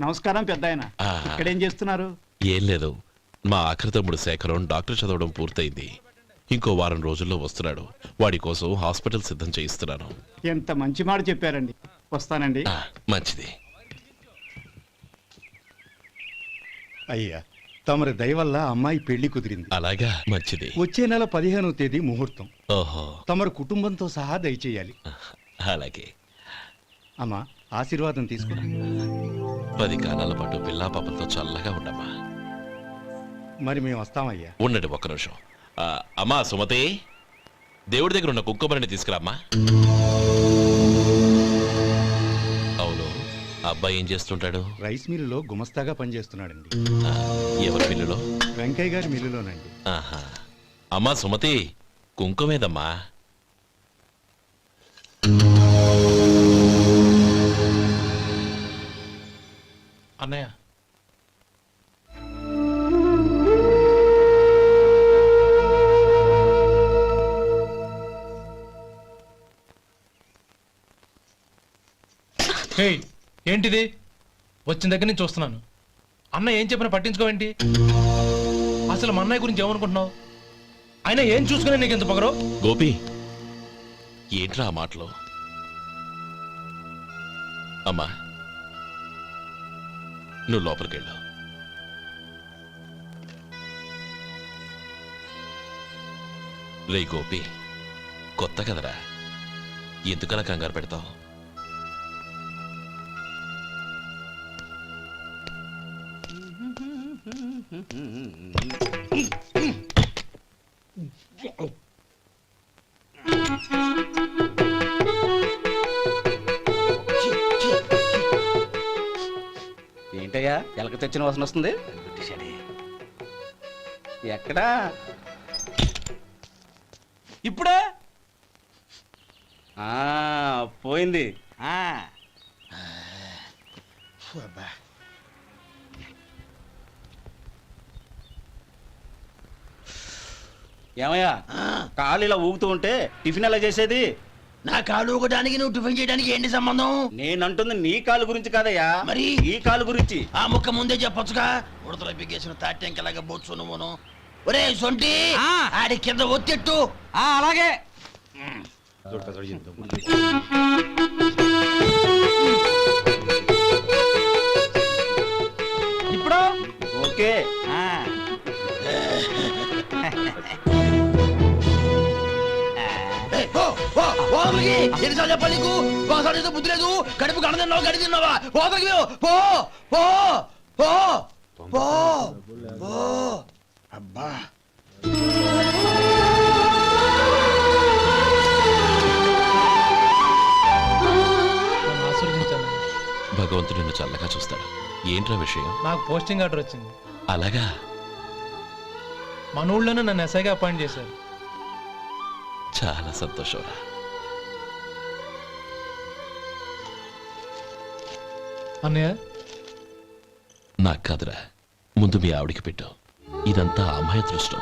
నమస్కారం పెద్దాయన. ఇక్కడేం చేస్తున్నారు? ఏం లేదు, మా ఆఖరి తమ్ముడు శేఖరం డాక్టర్ చదవడం పూర్తయింది. ఇంకో వారం రోజుల్లో వస్తున్నాడు. వాడి కోసం హాస్పిటల్ సిద్ధం చేయిస్తున్నాను. ఎంత మంచి మాట చెప్పారండి. వస్తానండి. మంచిది. అయ్యా, తమరి దయ వల్ల అమ్మాయి పెళ్లి కుదిరింది. అలాగా, మంచిది. వచ్చే నెల 15వ తేదీ ముహూర్తం. ఓహో, తమరు కుటుంబంతో సహా దయచేయాలి. అలాగే. అమ్మా, ఆశీర్వాదం తీసుకురా. 10 కాలాల పాటు పిల్లా పాపలతో చల్లగా ఉండమ్మా. మరి మేము వస్తామయ్యా. ఉండండి ఒక్క నిమిషం. అమ్మా సుమతి, దేవుడి దగ్గర ఉన్న కుంకుమని తీసుకురామ్మా. అవును, అబ్బాయి ఏం చేస్తుంటాడు? రైస్ మిల్లులో గుమస్తాగా పనిచేస్తున్నాడండి. ఎవరి మిల్లులో? వెంకయ్య గారి మిల్లులోనండి. ఆహా. అమ్మా సుమతి, కుంకుమేదమ్మా? అన్నయ్య, ఏంటిది? వచ్చిన దగ్గర నుంచి చూస్తున్నాను. అన్న ఏం చెప్పినా పట్టించుకోవేంటి? అసలు మా అన్నయ్య గురించి ఏమనుకుంటున్నావు? ఆయన ఏం చూసుకునే నీకు ఎంత పొగరు? గోపి, ఏంట్రా ఆ మాటలు? అమ్మా, నువ్వు లోపలికెళ్ళు. రే గోపి, కొత్త కదరా, ఎందుకలా కంగారు పెడతావు? ఏంటయ్యా ఎలక తెచ్చిన వాసన వస్తుంది? ఎక్కడా? ఇప్పుడే పోయింది. ఏమయ్యా, కాలు ఇలా ఊగుతూ ఉంటే టిఫిన్ ఎలా చేసేది? నా కాలు ఊగడానికి నువ్వు టిఫిన్ చేయడానికి ఏంటి సంబంధం? నేనంటుంది నీ కాలు గురించి కాదయ్యా, మరి ఈ కాలు గురించి. ఆ ముక్క ముందే చెప్పొచ్చుగా. ఉడతలో బిగ్గేసిన తాట్యంకలాగా బొచ్చు నువ్వును. ఒరే సొంటి, ఆడి కింద ఒత్తెట్టు. అలాగే. ఇప్పుడు ఓకే. ఎన్నిసార్లు చెప్పాలి నీకు? ఒకసారి బుద్ధి లేదు. కడుపు గడ తిన్నావు, గడి తిన్నావా? పోతలకి పో పో పో పో పో. అబ్బా, ఆశీర్వదించాను. భగవంతుడు నిన్ను చల్లగా చూస్తాడు. ఏంట్రా విషయం? నాకు పోస్టింగ్ ఆర్డర్ వచ్చింది. అలాగా? మన ఊళ్ళోనే నన్ను ఎస్ఐగా అపాయింట్ చేశారు. చాలా సంతోషంరా. అన్నయ్య, నాకు కాదురా, ముందు మీ ఆవిడికి పెట్టు. ఇదంతా అమ్మాయి అదృష్టం.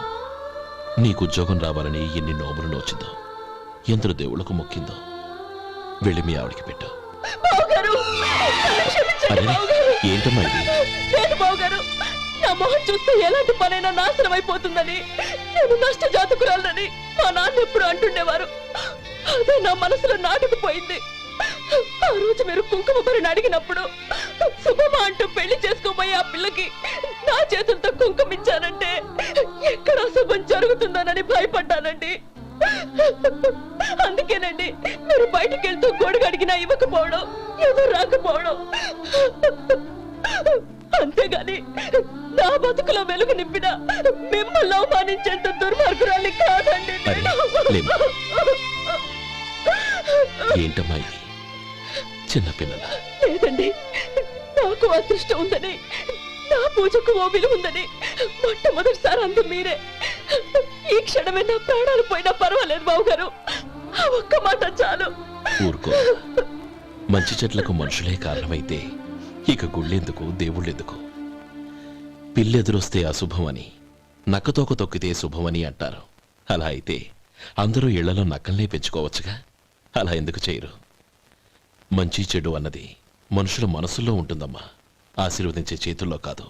నీకు ఉద్యోగం రావాలని ఎన్ని నోములు నోచిందో, ఎందరు దేవుళ్లకు మొక్కిందో. వెళ్ళి మీ ఆవిడికి పెట్టు. అరే, ఏంటమ్మా ఇది? నా మొహం చూస్తే ఎలాంటి పనైనా నాశనం అయిపోతుందని, నేను నష్ట జాతకురాలని మా నాన్న ఎప్పుడు అంటుండేవారు. అదే నా మనసులో నాటుకుపోయింది. ఆ రోజు మీరు కుంకుమ భరిని అడిగినప్పుడు శుభమా అంటూ పెళ్లి చేసుకోబోయే ఆ పిల్లకి నా చేతులతో కుంకుమ ఇచ్చానంటే ఎక్కడ శుభం జరుగుతుందోనని భయపడ్డానండి. అందుకేనండి మీరు బయటికి వెళ్తూ గొడుగు అడిగినా ఇవ్వకపోవడం, ఎదురు రాకపోవడం. అంతేగాని నా బతుకులో వెలుగు నింపిన మిమ్మల్ని అవమానించేంత దుర్మార్గురాలి కాదండి. ఏంటమ్మా ఇది? చిన్నపిల్లల లేదండి, నాకు అదృష్టం ఉందని, నా పూజకు ఓ విలువ ఉందని మొట్టమొదటిసారి అందు మీరే. ఈ క్షణమే నా ప్రాణాలు పోయినా పర్వాలేదు బావుగారు. ఆ ఒక్క మాట చాలు. ఊరుకో. మంచి చెట్లకు మనుషులే కారణమైతే ఇక గుళ్ళెందుకు, దేవుళ్ళెందుకు? పిల్లెదురొస్తే అశుభమని, నక్కతోక తొక్కితే శుభమని అంటారు. అలా అయితే అందరూ ఇళ్లలో నక్కల్నే పెంచుకోవచ్చుగా. అలా ఎందుకు చేయరు? మంచి చెడు అన్నది మనుషుల మనసుల్లో ఉంటుందమ్మా. ఆశీర్వదించే చేతుల్లో కాదు.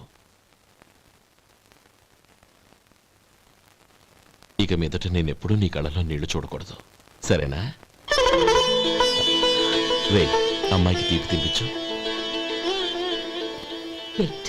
ఇక మీదట నేనెప్పుడూ నీ కళ్ళలో నీళ్లు చూడకూడదు, సరేనా? రే, అమ్మాయికి తీపి తినిపించు. బిడ్డ